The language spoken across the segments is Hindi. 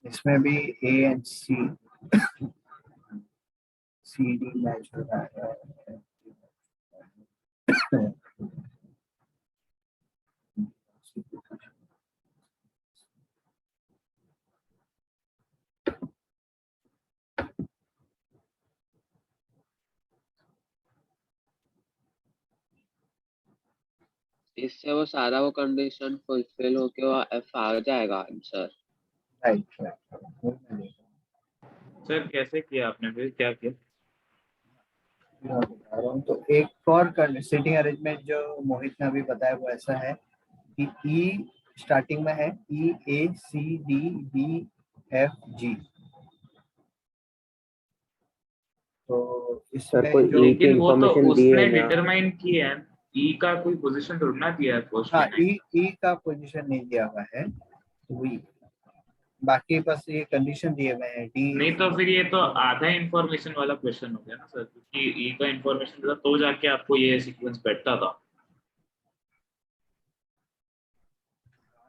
इसमें भी A and C C D match हो रहा है। इससे वो सारा वो कंडीशन फुलफिल होके वो एफ आ जाएगा आंसर। राइट। सर कैसे किया आपने, फिर क्या किया? मैं बता रहा हूँ। तो एक और सीटिंग अरेंजमेंट जो मोहित ने अभी बताया वो ऐसा है कि ई स्टार्टिंग में है E A C D B F G. तो इसमें जो लेकिन वो तो उसने डिटरमाइन किया है, ई का कोई पोजीशन ढूंढना दिया है फर्स्ट हाँ में। ई का पोजीशन नहीं दिया हुआ है वही, बाकी बस ये कंडीशन दिए हुए हैं डी। नहीं तो फिर ये तो आधा इंफॉर्मेशन वाला क्वेश्चन हो गया ना सर, क्योंकि ई का इंफॉर्मेशन था तो जाके आपको ये सीक्वेंस बैठता था।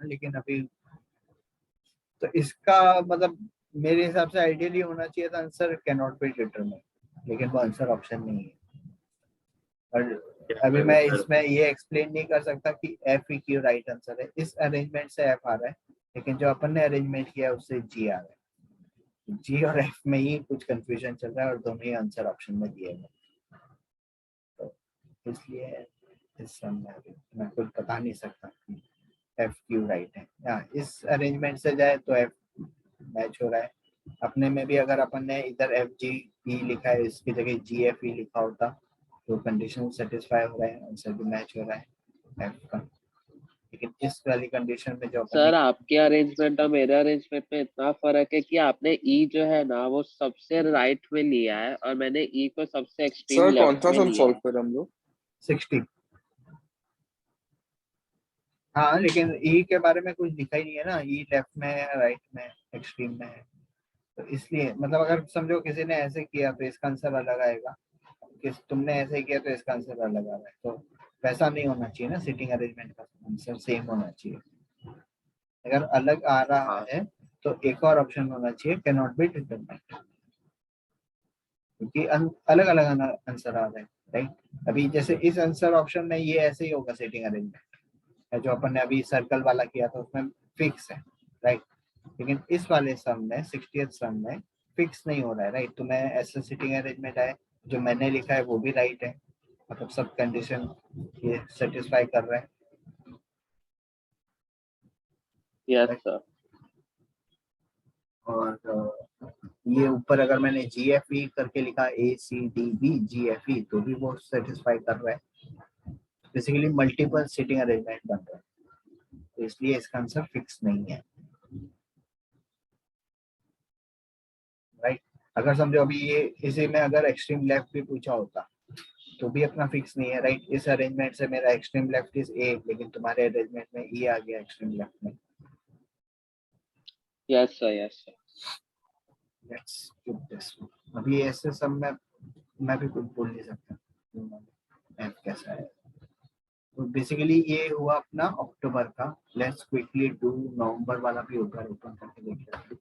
लेकिन अभी तो इसका मतलब मेरे हिसाब से आइडियली होना चाहिए था answer can not be determine, लेकिन वो आंसर ऑप्शन नहीं है। और अभी मैं इसमें ये एक्सप्लेन नहीं कर सकता कि एफ ही क्यों राइट आंसर है। इस अरेंजमेंट से एफ आ रहा है, लेकिन जो अपन ने अरेंजमेंट किया है उससे जी आ रहा है। जी और एफ में ही कुछ कंफ्यूजन चल रहा है और दोनों ही आंसर ऑप्शन में दिए गए, तो इसलिए इस सम में अभी मैं कुछ बता नहीं सकता कि एफ क्यू राइट है। हाँ, इस अरेंजमेंट से जाए तो एफ मैच हो रहा है। अपने में भी अगर अपन ने इधर एफ जी ई लिखा है, इसकी जगह जी एफ ई लिखा होता तो कंडीशन सेटिस्फाई हो रहा है, आंसर भी मैच हो रहा है एफ का। लेकिन इस वाली कंडीशन में जो सर आपके अरेंजमेंट और मेरे अरेंजमेंट में इतना फर्क है कि आपने ई जो है ना वो सबसे राइट में लिया है और मैंने ई को सबसे एक्सट्रीम सर कौन लेफ्ट सा में सम लिया सॉल्व है। कर हम लोग? 60। हाँ लेकिन ई के बारे में कुछ लिखा ही नहीं है ना, ई लेफ्ट में है राइट में एक्सट्रीम में है, तो इसलिए मतलब अगर समझो किसी ने ऐसे किया तो इसका आंसर अलग आएगा, कि तुमने ऐसे किया तो इसका आंसर अलग आ रहा है। तो वैसा नहीं होना चाहिए ना, सिटिंग अरेंजमेंट का आंसर सेम होना चाहिए। अगर अलग आ रहा हाँ है तो एक और ऑप्शन होना चाहिए कैन नॉट बी डिटरमाइंड, क्योंकि अलग अलग आंसर आ रहे हैं। राइट, अभी जैसे इस आंसर ऑप्शन में ये ऐसे ही होगा सिटिंग अरेंजमेंट, जो अपन ने अभी सर्कल वाला किया था उसमें फिक्स है। राइट, लेकिन इस वाले सम में 60th सम में फिक्स नहीं हो रहा है। राइट, तो मैं ऐसा सिटिंग अरेंजमेंट है जो मैंने लिखा है वो भी राइट है, मतलब सब कंडीशन ये सेटिस्फाई कर रहा है। Yes sir. और ये ऊपर अगर मैंने जी एफ ई करके लिखा ए सी डी बी जी एफ ई तो भी वो सेटिस्फाई कर रहा है। बेसिकली मल्टीपल सिटिंग अरेंजमेंट बन रहा है, तो इसलिए इसका आंसर फिक्स नहीं है। राइट, अगर समझो अभी ये इसी में अगर एक्सट्रीम लेफ्ट भी पूछा होता तो भी अपना फिक्स नहीं है। राइट, इस अरेंजमेंट से मेरा एक्सट्रीम लेफ्ट इज ए, लेकिन तुम्हारे अरेंजमेंट में ई आ गया एक्सट्रीम लेफ्ट में। Yes sir yes sir. Let's do this. अभी ऐसे सब में मैं भी कुछ बोल नहीं सकता एफ कैसा है। तो बेसिकली ये हुआ अपना अक्टूबर का। लेट्स क्विकली डू नवंबर वाला भी होगा, ओपन करके देख लेते हैं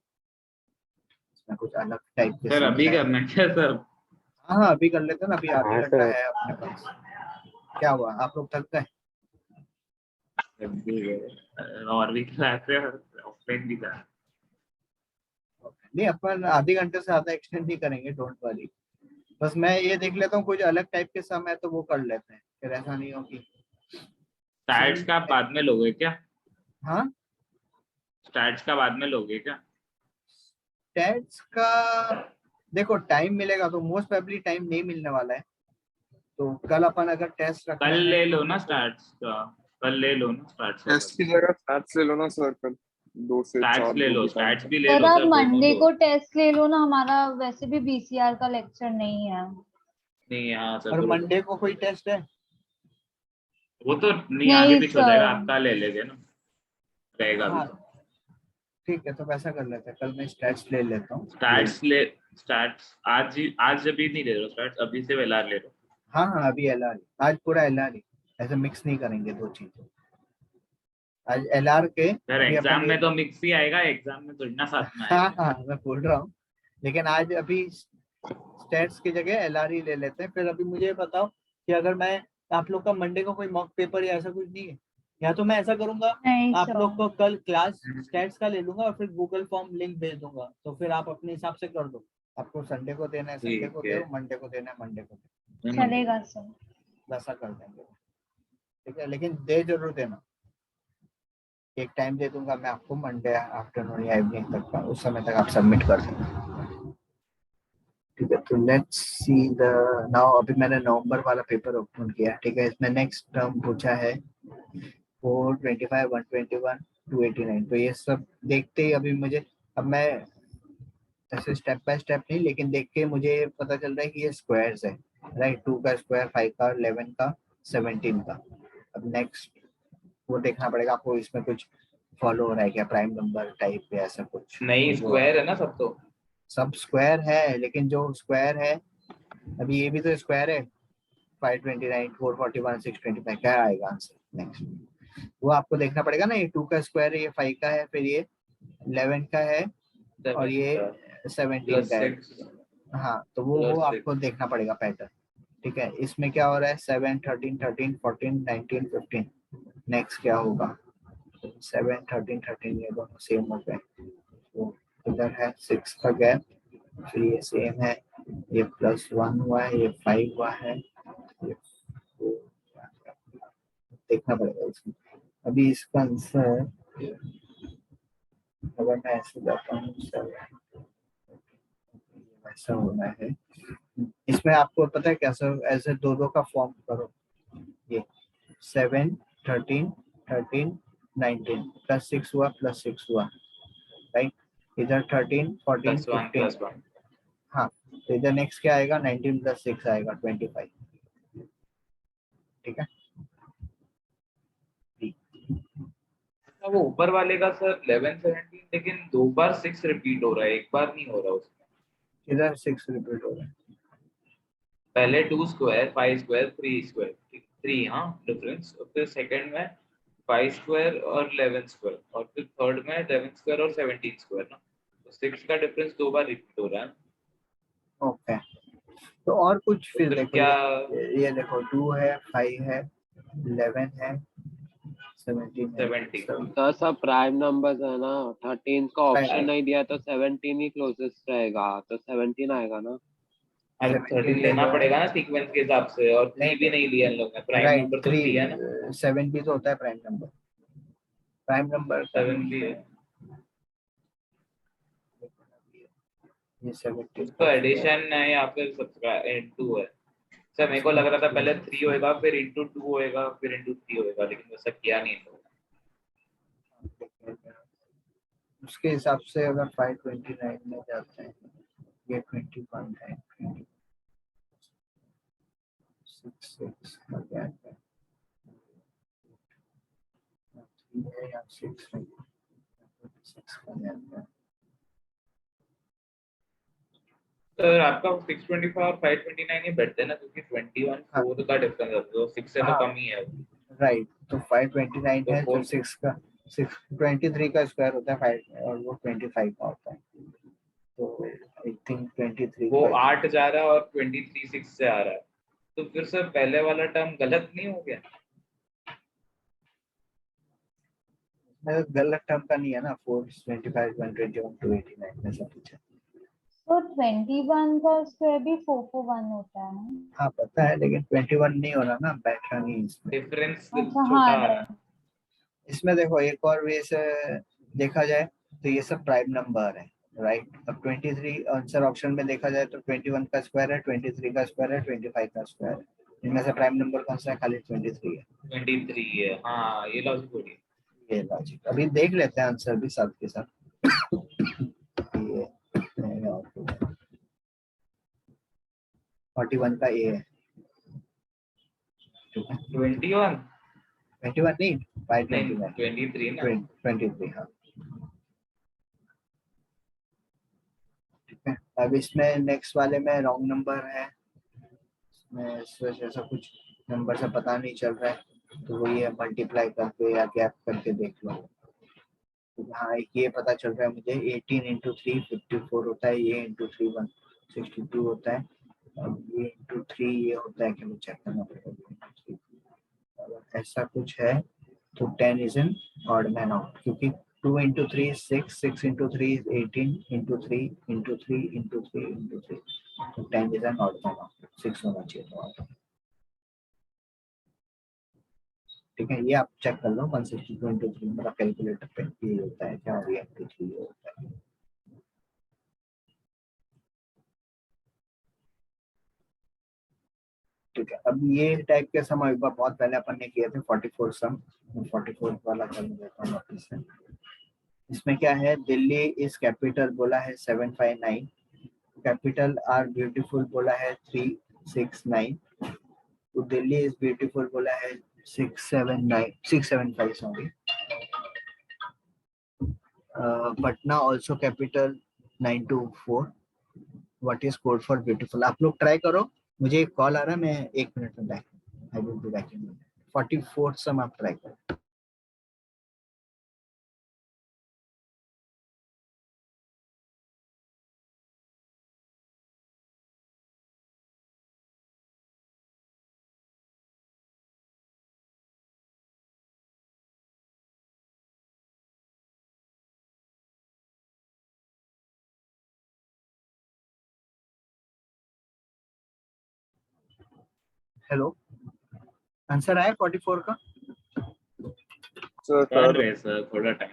इसमें कुछ अलग टाइप के सर अभी करना है क्या सर? हाँ अभी कर लेते हैं ना, अभी आधे हाँ घंटा सर। है अपने पास। क्या हुआ, आप लोग थक गए? और भी क्लास है, ऑफलाइन भी था। नहीं अपन आधे घंटे से ज्यादा एक्सटेंड नहीं करेंगे, डोंट वरी। बस मैं ये देख लेता हूँ कुछ अलग टाइप के समय तो वो कर लेते हैं, फिर ऐसा नहीं हो कि स्टैट्स का आप बाद में लोगे क्या? हाँ स्टैट्स का बाद में लोगे क्या? टेस्ट का देखो टाइम मिलेगा तो मोस्ट प्रोबेबली टाइम नहीं मिलने वाला है, तो कल अपन अगर टेस्ट रख कल रहे हैं ले लो ना स्टैट्स का, कल ले लो ना स्टैट्स का। टेस्ट की जगह स्टैट्स ले लो ना सर, कल 2 से 4 स्टैट्स ले लो, जो भी टाइम स्टैट्स है। भी ले सर लो आप सर, दोनों मंडे लो। को टेस्ट ले लो ना, हमारा वैसे भी बीसीआर का लेक्चर नहीं है। नहीं हाँ सर और बरोबर। मंडे को कोई टेस्ट है? वो तो नहीं आगे नहीं पीछे हो जाएगा, सर। आपका ले लेंगे ना, रहेगा भी हाँ तो। ठीक है, तो वैसा कर लेते हैं, कल मैं स्टैट्स ले लेता हूँ। स्टैट्स ले, स्टैट्स आज ही, आज जब भी नहीं ले लो स्टैट्स, अभी से वेलार ले लो। हाँ हाँ अभी एल आर, आज पूरा एल आर, ऐसे मिक्स नहीं करेंगे दो चीजें। आज LR के सर अभी एग्जाम अपन में तो मिक्स ही आएगा, एग्जाम में थोड़ी ना साथ में हाँ आएगा। हाँ मैं बोल रहा हूँ, लेकिन आज अभी स्टेट्स की जगह LR ही ले लेते हैं। फिर अभी मुझे बताओ कि अगर मैं, आप लोग का मंडे को कोई मॉक पेपर या ऐसा कुछ नहीं है? या तो मैं ऐसा करूंगा, नहीं आप सर। लोग को कल क्लास स्टेट्स का ले लूंगा और फिर गूगल फॉर्म लिंक भेज दूंगा, तो फिर आप अपने हिसाब से कर दो। आपको संडे को देना है संडे को ठीक है। दो, मंडे को देना है मंडे को दो, चलेगा सर। वैसा कर देंगे। ठीक है, लेकिन दे जरूर देना। एक टाइम दे दूंगा मैं आपको, मंडे आफ्टरनून या इवनिंग तक का, उस समय तक आप सबमिट कर देना। ठीक है, तो लेट्स सी द नाउ। अभी मैंने नवंबर वाला पेपर ओपन किया। ठीक है, इसमें नेक्स्ट टर्म पूछा है 425, 121, 289। तो ये सब देखते ही अभी मुझे, अब मैं ऐसे स्टेप बाय स्टेप नहीं, लेकिन देख के मुझे पता चल रहा है कि ये स्क्वायर्स है, राइट। 2 का स्क्वायर, 5 का, 11 का, 17 का। अब नेक्स्ट वो देखना पड़ेगा आपको, इसमें कुछ फॉलो हो रहा है क्या, प्राइम नंबर टाइप या ऐसा कुछ। नहीं, स्क्वायर है ना सब, तो सब स्क्वायर है, लेकिन जो स्क्वायर है, अभी ये भी तो स्क्वायर है। 529, 441, 625, क्या आएगा आंसर नेक्स्ट? वो आपको देखना पड़ेगा ना। ये 2 का स्क्वायर है, ये 5 का है, फिर ये 11 का है, और ये 17 का है। हाँ, तो वो आपको देखना पड़ेगा पैटर्न। ठीक है, इसमें क्या हो रहा है, 7, 13, 13, 14, 19, 15। नेक्स्ट क्या होगा, 7, 13, 13, ये दोनों सेम हो गए। तो इधर है 6 का गैप, फिर ये सेम है, ये +1 हुआ है, ये 5 हुआ है, ये 4 देखना पड़ेगा इसमें। अभी इसका आंसर, अगर मैं ऐसे जाता हूँ, ऐसा होना है। इसमें आपको पता है कैसे, ऐसे दो का फॉर्म करो। ये 7, 13, 13, 19 +6 हुआ, +6 हुआ, राइट। इधर 13, 14, +1 15। +1। हाँ, तो इधर नेक्स्ट क्या आएगा, 19 + 6 आएगा 25। ठीक है, वो ऊपर वाले का सर 11, 17, लेकिन 2 बार 6 रिपीट हो रहा है, एक बार नहीं हो रहा उसमें। इधर 6 रिपीट हो रहा है। पहले 2 स्क्वायर, 5 स्क्वायर, 3 स्क्वायर, 3, हाँ डिफरेंस। और फिर सेकंड में 5 स्क्वायर और 11 स्क्वायर, और फिर थर्ड में 11 स्क्वायर और 17 स्क्वायर ना। तो 6 का डिफरेंस 2 बार रिपीट हो रहा है। ओके, तो और कुछ तो फिर फिर देखो, क्या, ये देखो 2 है, 5 है, 11 है, 17 है। 17। तो सब प्राइम नंबर्स है ना, 13 का ऑप्शन Prime- नहीं दिया तो 17 ही क्लोजेस्ट रहेगा, तो 17 आएगा ना। अरे 13 लेना पड़ेगा ना सीक्वेंस के हिसाब से, और 3 भी नहीं लिया इन लोगों ने, प्राइम राइट, नंबर तो 3, 3 है ना। 7 भी तो होता है प्राइम नंबर। प्राइम नंबर का 7 भी है। ये 17 तो एडिशन है या फिर इनटू है। सर मेरे को लग रहा था पहले 3 होएगा, फिर इंटू 2 होएगा, फिर इंटू 3 होएगा, लेकिन वैसा किया नहीं तो। उसके हिसाब से अगर 529 में जाते हैं, ये 21 है, 6 का गैप है, 3 है या 6 है, 6 का गैप है। सर आपका 625 और 529 ही बैठते हैं ना, क्योंकि 21 हाँ 4 का डिफरेंस है, तो 6 से तो हाँ, कम ही है। राइट। तो 529 तो है जो 4, 6 का, 23 का स्क्वायर होता है 5, और वो 25 का होता है। तो आई थिंक 23 वो का 8 जा रहा है और 23 6 से आ रहा है। तो फिर सर पहले वाला टर्म गलत नहीं हो गया? गलत टर्म का नहीं है ना। 425, 121, 289 में सब कुछ है। तो 21 का स्क्वायर भी 441 होता है ना? हाँ पता है, लेकिन 21 नहीं हो रहा ना, बैठा नहीं इसमें। डिफरेंस अच्छा छोटा हाँ आ रहा है। right। इसमें देखो एक और वे से देखा जाए तो ये सब प्राइम नंबर है, राइट। अब 23 आंसर ऑप्शन में देखा जाए तो 21 का स्क्वायर है, 23 का स्क्वायर है, 25 का स्क्वायर है। इनमें से प्राइम नंबर कौन सा है, खाली 23 है। 23 है, हाँ ये लॉजिक हो गया। ये लॉजिक, अभी देख लेते हैं आंसर भी साथ के साथ। ये 41 का ए है, ठीक है। 21 21 नहीं, नहीं, 529, 23 ना। 23, हाँ ठीक है। अब इसमें नेक्स्ट वाले में रॉन्ग नंबर है, इसमें इस वजह से कुछ नंबर से पता नहीं चल रहा है। तो वो ये मल्टीप्लाई करके या गैप करके देख लो। तो हाँ ये पता चल रहा है मुझे 18 इंटू 3 54 होता है, ये इंटू 3 162 होता है, अब ये इंटू 3 ये होता है कि मुझे चेक करना पड़ेगा। अगर ऐसा कुछ है तो 10 is an odd man out, क्योंकि 2 into 3 6, 6 into 3 is 18 into 3 into 3 into 3 into 3, तो 10 is an odd man out, 6 होना चाहिए तो। ठीक है, ये आप चेक कर लो 162 इंटू 3 मेरा कैलकुलेटर पे ये होता है क्या, और ये इंटू 3 होता है। ठीक है, अब ये टाइप के सम एक बार बहुत पहले अपन ने किए थे 44 सम, 44 वाला कर देता हूँ वापस से। इसमें क्या है, दिल्ली इज कैपिटल बोला है 759, कैपिटल आर ब्यूटीफुल बोला है 369, तो दिल्ली इज ब्यूटीफुल बोला है 675 sorry, Patna also capital 924, what is code for beautiful. आप लोग ट्राई करो, मुझे एक कॉल आ रहा है, मैं 1 मिनट में back, I will be back in 44 सम आप ट्राई करो। हेलो, आंसर आया 44 का? सर कर कर रहे सर, थोड़ा टाइम।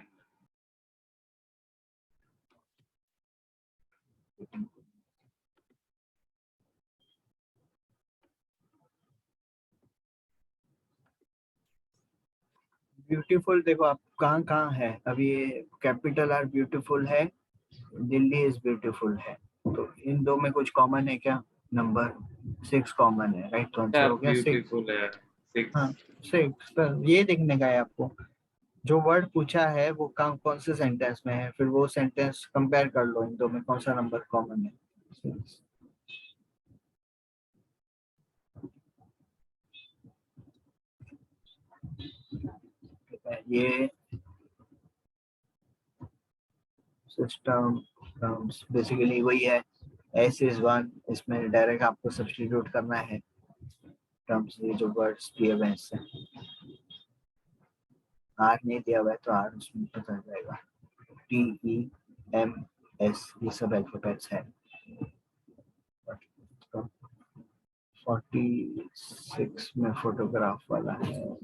ब्यूटीफुल देखो आप कहाँ कहाँ है, अभी ये कैपिटल आर ब्यूटीफुल है, दिल्ली इज ब्यूटीफुल है, तो इन दो में कुछ कॉमन है क्या? नंबर 6 कॉमन है, राइट, तो आंसर हो गया 6। ब्यूटीफुल है 6। हाँ 6, तो ये देखने का है आपको, जो वर्ड पूछा है वो कौन से सेंटेंस में है, फिर वो सेंटेंस कंपेयर कर लो, इन दो में कौन सा नंबर कॉमन है। 6। ये सिस्टम टर्म्स बेसिकली वही है, एस इज 1, इसमें डायरेक्ट आपको सब्स्टिट्यूट करना है टर्म्स, ये जो वर्ड्स दिए हुए हैं इससे, आर नहीं दिया हुआ है तो आर उसमें पता चल जाएगा, टी ई एम एस ये सब अल्फाबेट्स हैं। 46 में फोटोग्राफ वाला है,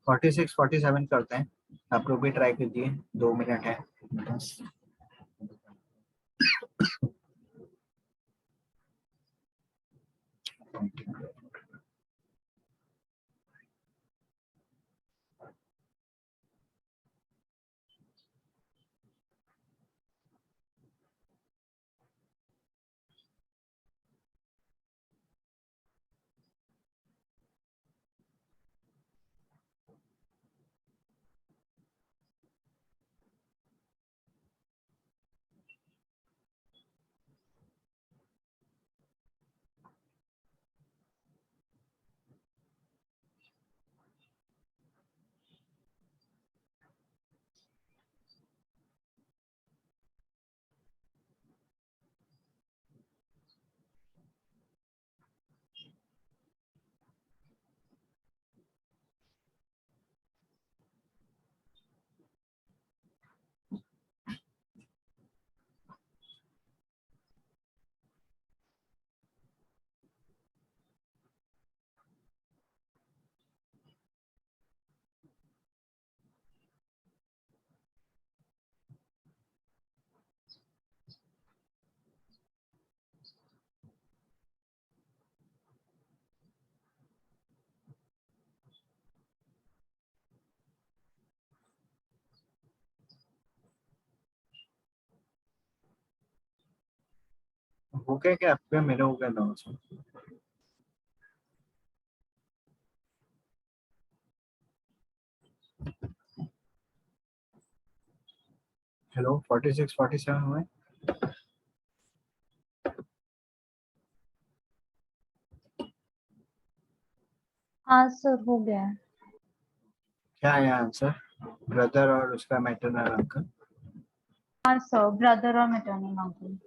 46 47 करते हैं, आप लोग भी ट्राई कीजिए, 2 मिनट है बस। हो गया क्या आपका? मेरा हो गया ना? हेलो, 46 47 हुए? हाँ सर हो गया है। क्या है आंसर? ब्रदर और उसका मैटरनल अंकल। हाँ सर, ब्रदर और मैटरनल अंकल।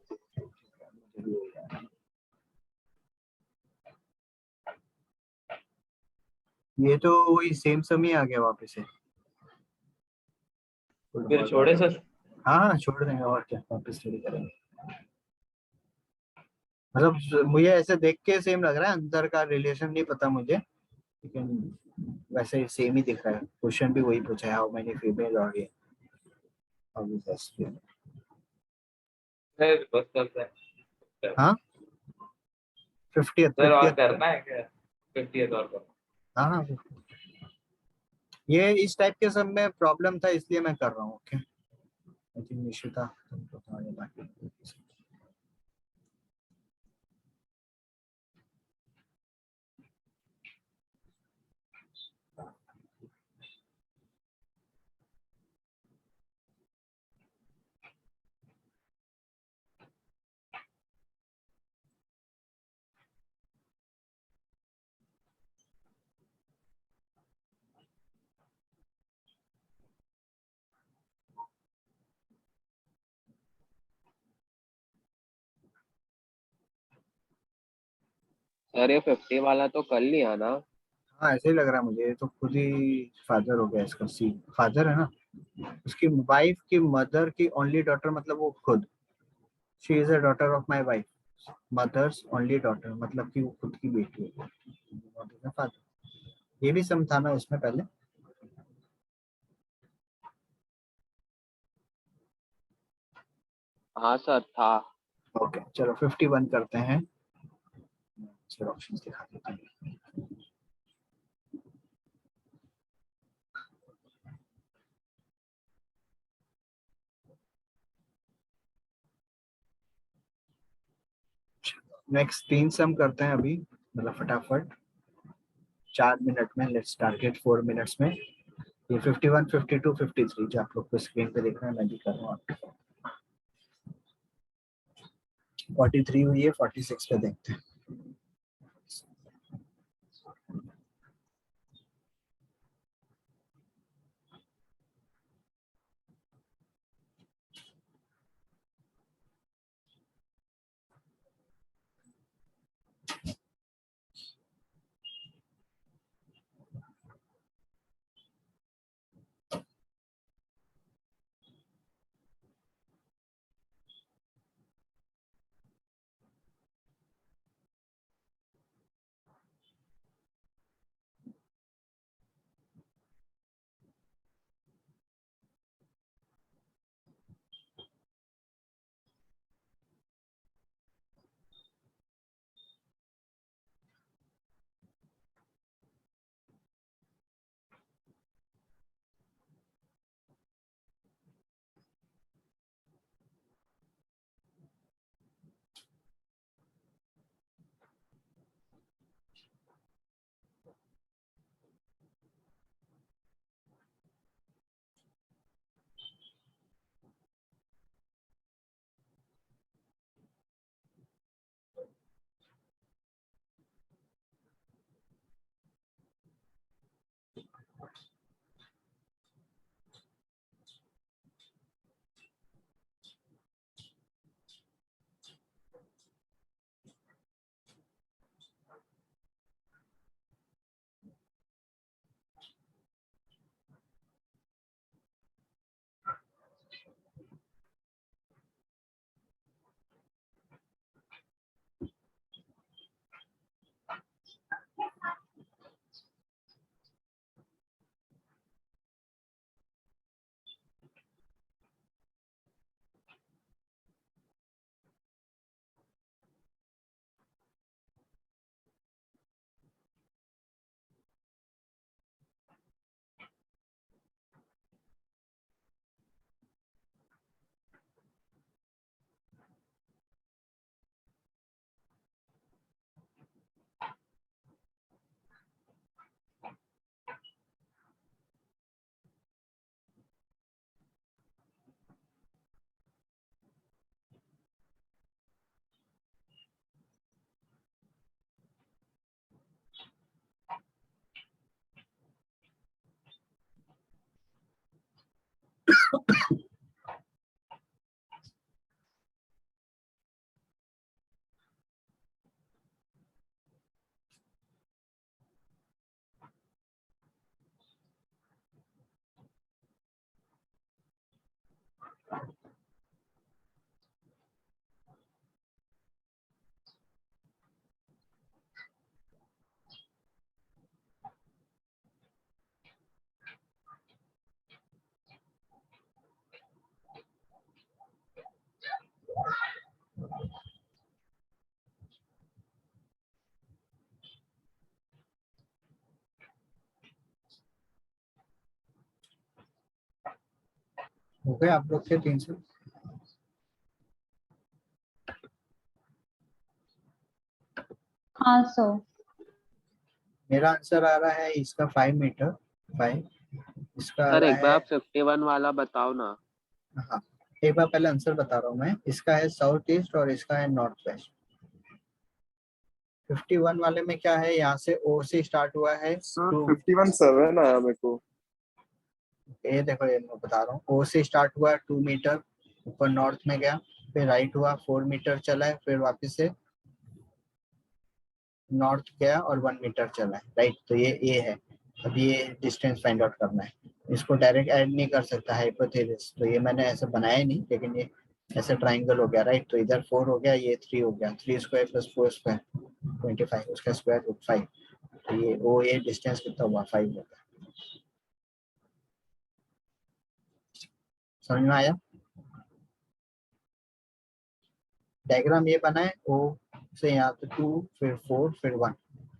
ये तो वही सेम सम ही आ गया वापस से। फिर छोड़े सर? हाँ छोड़ देंगे और क्या, वापस स्टडी करेंगे। मतलब मुझे ऐसे देख के सेम लग रहा है, अंदर का रिलेशन नहीं पता मुझे, लेकिन वैसे सेम ही दिख रहा है। क्वेश्चन भी वही पूछा है, हाउ मेनी फीमेल और ये सर बस करते हैं। हाँ 50th सर और 50th। करना है क्या? 50th और करना? हाँ हाँ ये इस टाइप के सब में प्रॉब्लम था इसलिए मैं कर रहा हूँ। ओके आई थिंक निशिता तुमको तो आगे बाकी। सर ये 50 वाला तो कर लिया ना? हाँ ऐसे ही लग रहा है मुझे, ये तो खुद ही फादर हो गया इसका। सी फादर है ना, उसकी वाइफ की मदर की ओनली डॉटर, मतलब वो खुद, she is a daughter of my wife, mother's only daughter, मतलब कि वो खुद की बेटी है फादर। ये भी सम था ना उसमें पहले। हाँ सर था। ओके चलो 51 करते हैं। सर ऑप्शंस दिखा देते हैं। नेक्स्ट 3 सम करते हैं अभी, मतलब फटाफट 4 मिनट में। लेट्स टारगेट 4 मिनट्स में। ये 51 52 53 जो आप लोग को स्क्रीन पे देख रहे हैं, मैं भी कर रहा हूँ आपके साथ। 43 हुई है, 46 पे देखते हैं। हो गए आप लोग के 300? हाँ सर। मेरा आंसर आ रहा है इसका 5 मीटर 5, इसका आ सर रहा एक बार है, आप 51 वाला बताओ ना। हाँ एक बार पहले आंसर बता रहा हूँ मैं, इसका है साउथ ईस्ट और इसका है नॉर्थ वेस्ट। 51 वाले में क्या है, यहाँ से ओ से स्टार्ट हुआ है सर टू, 51.7 आया मेरे को। ये देखो ये मैं बता रहा हूँ, ओ से स्टार्ट हुआ 2 मीटर, ऊपर नॉर्थ में गया, फिर राइट हुआ 4 मीटर चला है, फिर वापस से नॉर्थ गया और 1 मीटर चला है, राइट। तो ये है, अब ये डिस्टेंस फाइंड आउट करना है। इसको डायरेक्ट ऐड नहीं कर सकता हाइपोथेसिस, तो ये मैंने ऐसे बनाया नहीं, लेकिन ये ऐसे ट्राइंगल हो गया, राइट। तो इधर 4 हो गया, ये 3 हो गया, 3 स्क्वायर प्लस 4 स्क्वायर 25, उसका स्क्वायर रूट 5। तो ये डिस्टेंस कितना हुआ, 5 हो गया। समझ में आया? डायग्राम ये बना है, ओ से यहाँ पे 2 फिर 4 फिर 1,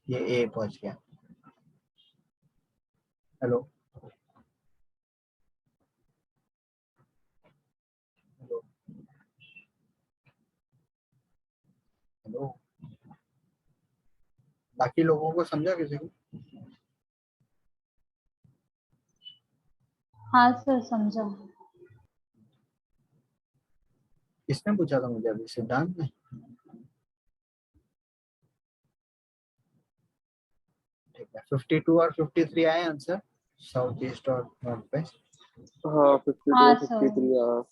ये ए पहुंच गया। हेलो हेलो हेलो, बाकी लोगों को समझा किसी को? हाँ सर समझा। किसने पूछा था मुझे अभी, सिद्धांत ने? ठीक है, 52 और 53 आए आंसर, साउथ ईस्ट और नॉर्थ वेस्ट। हाँ 52 हाँ और सर। 53 हाँ।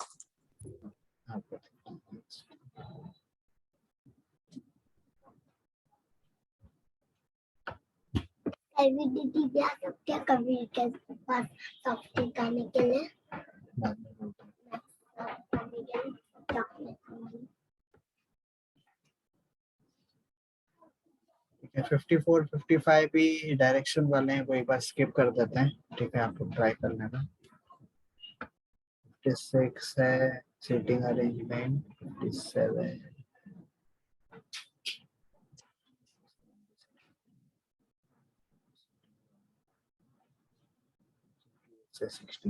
कभी दीदी भी आ सकते हैं कभी के पास सॉफ्टी खाने के लिए। ठीक है, 54 55 भी डायरेक्शन वाले हैं, वो एक बार स्किप कर देते हैं, ठीक है, आप लोग ट्राई कर लेना। 56 है सीटिंग अरेंजमेंट, 57 से 60,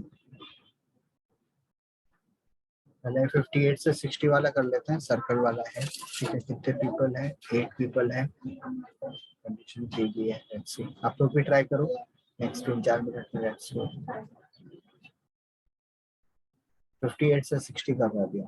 पहले 58 से 60 वाला कर लेते हैं, सर्कल वाला है, ठीक है। कितने पीपल है, 8 पीपल है, कंडीशन दी गई है, लेट्स सी। आप लोग भी ट्राई करो नेक्स्ट 3-4 मिनट में, लेट्स सी। 58 से 60 करवा दिया।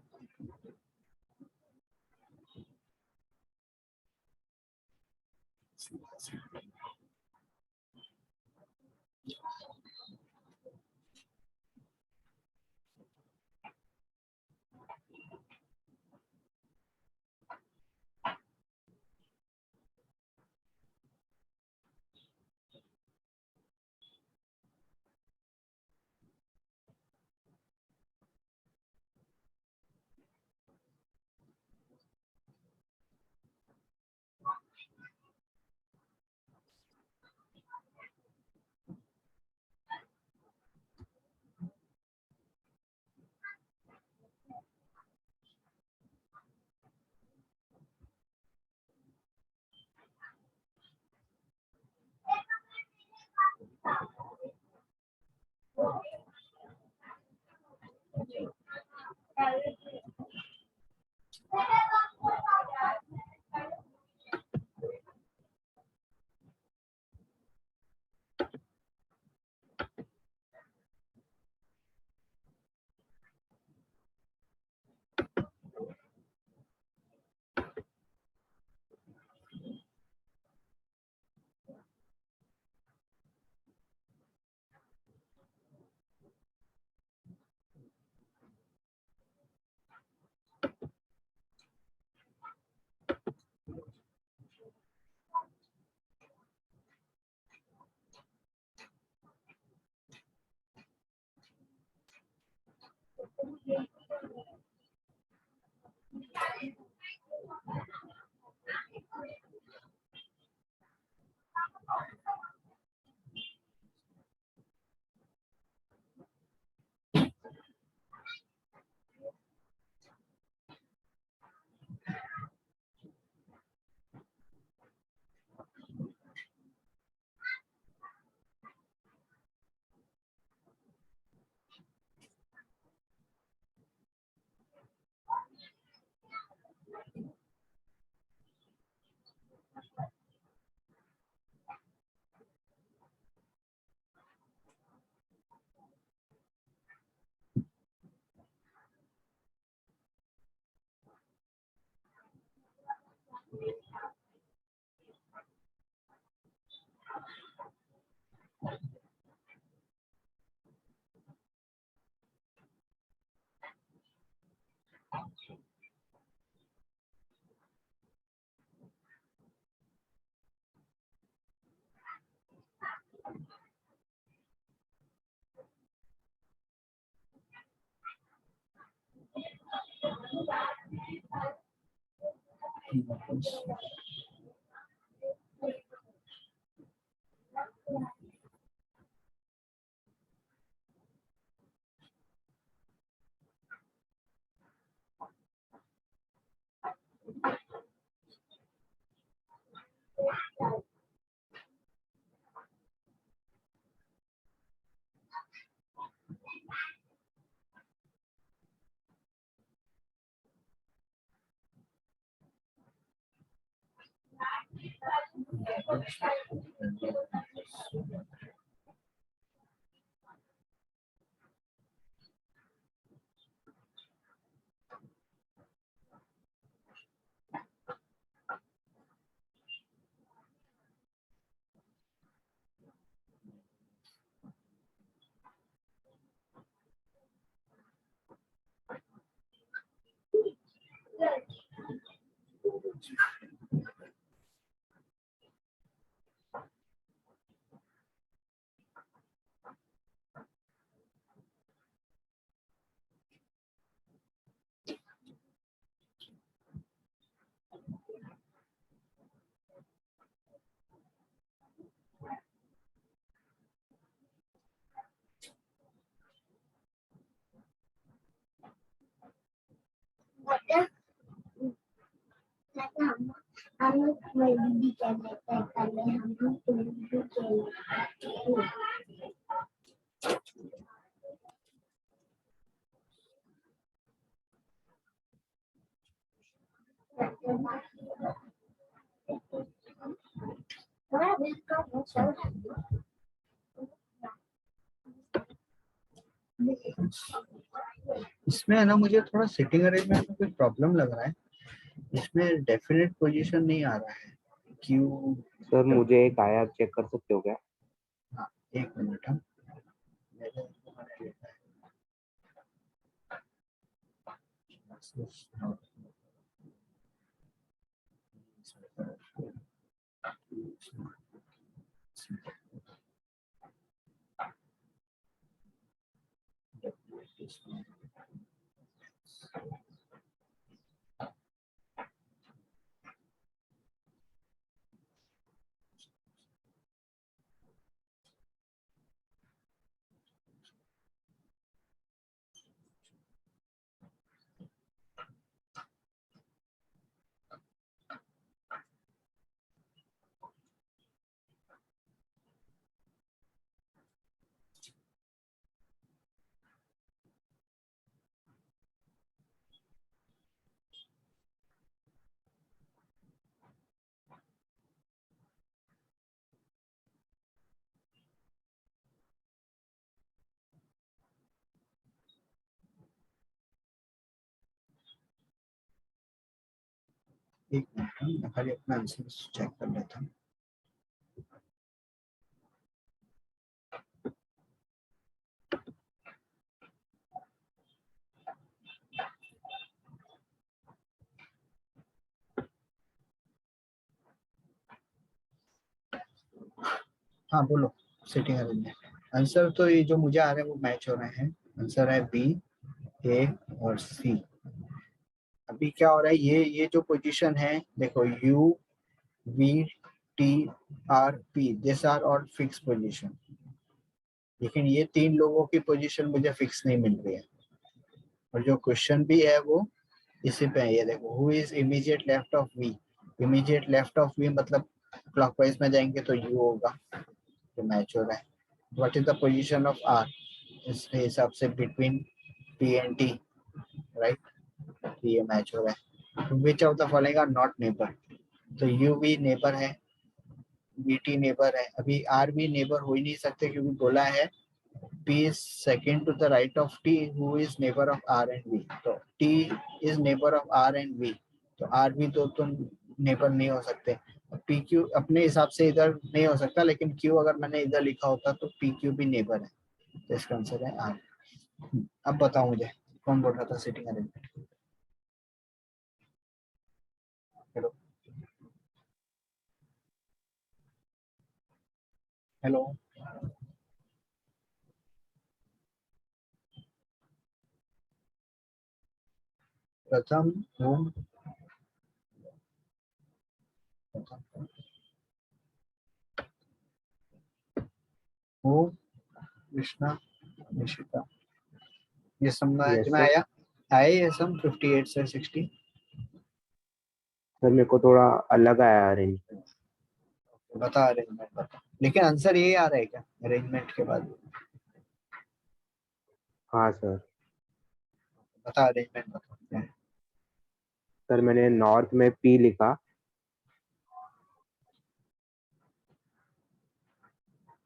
हम लोग भी कर लेते हैं, पहले हम लोग भी खेल लेते हैं। इसमें है ना, मुझे थोड़ा सिटिंग अरेंजमेंट में कोई प्रॉब्लम लग रहा है। इसमें डेफिनेट पोजीशन नहीं आ रहा है। क्यों सर मुझे एक आया, चेक कर सकते हो क्या? हाँ, एक मिनट। हम एक मिनट, मैं खाली अपना आंसर चेक कर लेता हूँ। हाँ बोलो। सिटिंग अरेंजमेंट आंसर तो ये जो मुझे आ रहे हैं वो मैच हो रहे हैं। आंसर है बी, ए और सी। अभी क्या हो रहा है, ये जो पोजीशन है देखो, U V T R P, this are all fix position. लेकिन ये तीन लोगों की पोजीशन मुझे फिक्स नहीं मिल रही है। और जो क्वेश्चन भी है वो इसी पे है। ये देखो, who is immediate left of V. Immediate left of V मतलब क्लॉकवाइज में जाएंगे तो यू होगा, जो मैच हो रहा है। What is the position of R, इस हिसाब से between P and T, right. ये मैच हो रहा है। Which of the following are not neighbour, तो यू भी नेबर है, बी टी नेबर है। अभी आर भी नेबर हो ही नहीं सकते क्योंकि बोला है P is second to the right of T, who is neighbor of R and V. तो T is neighbor of R and V, तो R भी तो नेबर नहीं हो सकते। पी क्यू अपने हिसाब से इधर नहीं हो सकता, लेकिन क्यू अगर मैंने इधर लिखा होता तो पी क्यू भी नेबर है, तो इसका आंसर है आर। अब बताओ मुझे कौन बोल रहा था सिटिंग अरेंजमेंट? हेलो हेलो, प्रथम ओम, ओम कृष्णा निशिता, ये समझ यस में सर। आया? आए ये सम 58 से 60? सर मेरे को थोड़ा अलग आया अरेंज। बता अरेंजमेंट बता, लेकिन आंसर यही आ रहा है क्या अरेंजमेंट के बाद? हाँ सर। बता अरेंजमेंट बता। सर मैंने नॉर्थ में पी लिखा,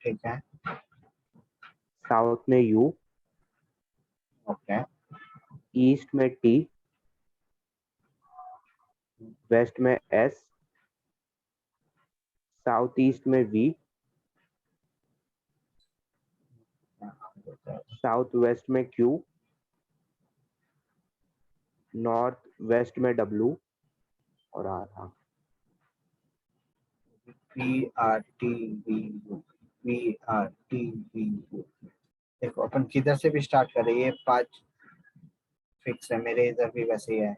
ठीक है, साउथ में यू, ओके, ईस्ट में टी, वेस्ट में एस, साउथ ईस्ट में वी, साउथ वेस्ट में क्यू, नॉर्थ वेस्ट में डब्ल्यू और आर। हाँ P R T V you, P R T V you. देखो अपन किधर से भी स्टार्ट कर रहे हैं, ये 5 फिक्स है, मेरे इधर भी वैसे ही है।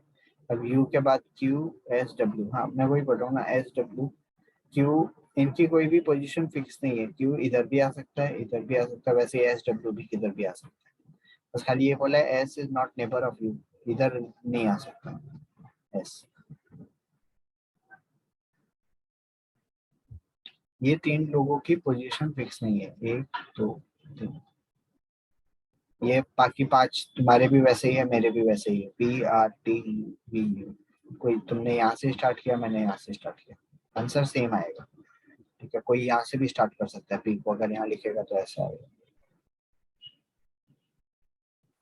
अब यू के बाद क्यू एस डब्ल्यू, हाँ मैं वही बोल रहा हूँ ना, एस डब्ल्यू क्यू, इनकी कोई भी पोजीशन फिक्स नहीं है। क्यू इधर भी आ सकता है, इधर भी आ सकता है, वैसे एस डब्ल्यू भी किधर भी आ सकता है। बस खाली ये बोला है S is not neighbour of you, इधर नहीं आ सकता एस। ये 3 लोगों की पोजीशन फिक्स नहीं है, 1 2 3। ये बाकी 5 तुम्हारे भी वैसे ही है, मेरे भी वैसे ही है, P R T V you. कोई तुमने यहाँ से स्टार्ट किया, मैंने यहाँ से स्टार्ट किया, आंसर सेम आएगा। ठीक है, कोई यहाँ से भी स्टार्ट कर सकता है, पी को अगर यहाँ लिखेगा तो ऐसा आएगा।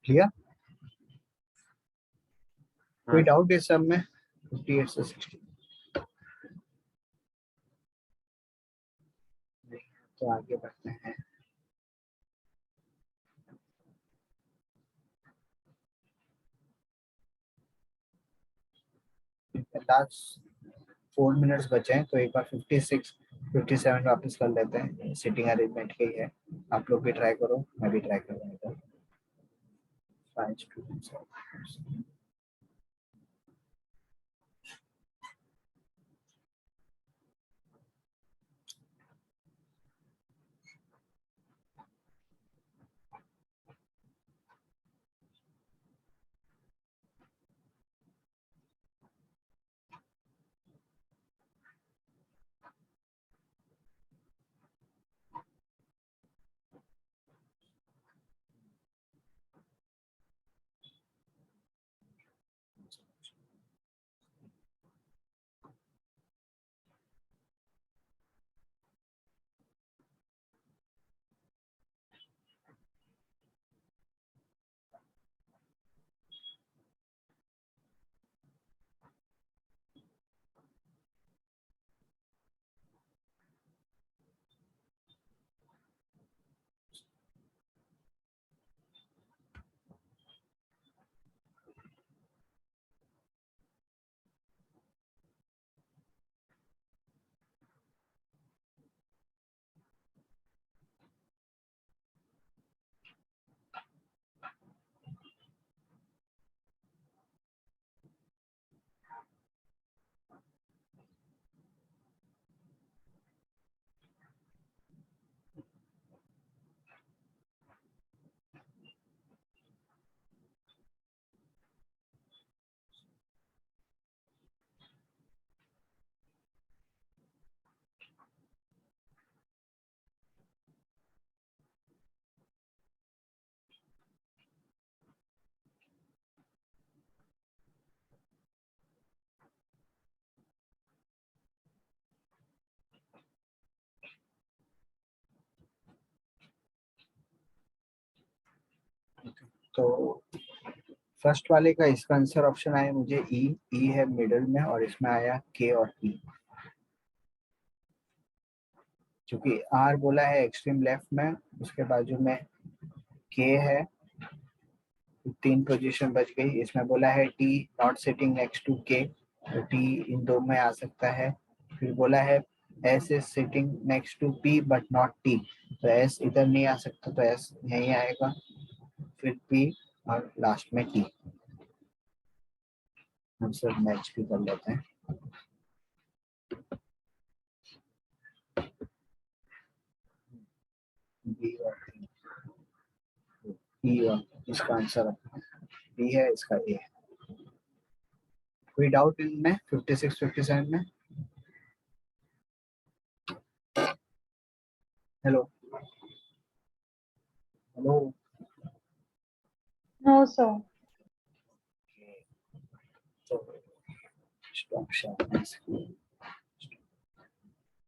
क्लियर? कोई हाँ डाउट इस सब में? 58 से 60 नहीं, तो आगे बढ़ते हैं। लास्ट 4 मिनट्स बचे हैं, तो एक बार 56 57 वापस कर लेते हैं, सिटिंग अरेंजमेंट के ही है। आप लोग भी ट्राई करो, मैं भी ट्राई करूँगा। 5 स्टूडेंट्स। तो फर्स्ट वाले का इसका आंसर ऑप्शन आया मुझे ई, ई है मिडिल में, और इसमें आया के और ई। क्योंकि R बोला है एक्सट्रीम लेफ्ट में, उसके बाजू में K है, 3 पोजीशन बच गई। इसमें बोला है T not sitting next to K, तो T इन दो में आ सकता है। फिर बोला है S is sitting next to P but not T, तो S इधर नहीं आ सकता, तो S यहीं आएगा, फिर P और लास्ट में T। हम सब मैच भी कर लेते हैं। B और T, E और इसका आंसर B है, इसका A है। कोई डाउट इनमें 56 57 में? Hello hello, No, sir. तो स्टॉप शेयर।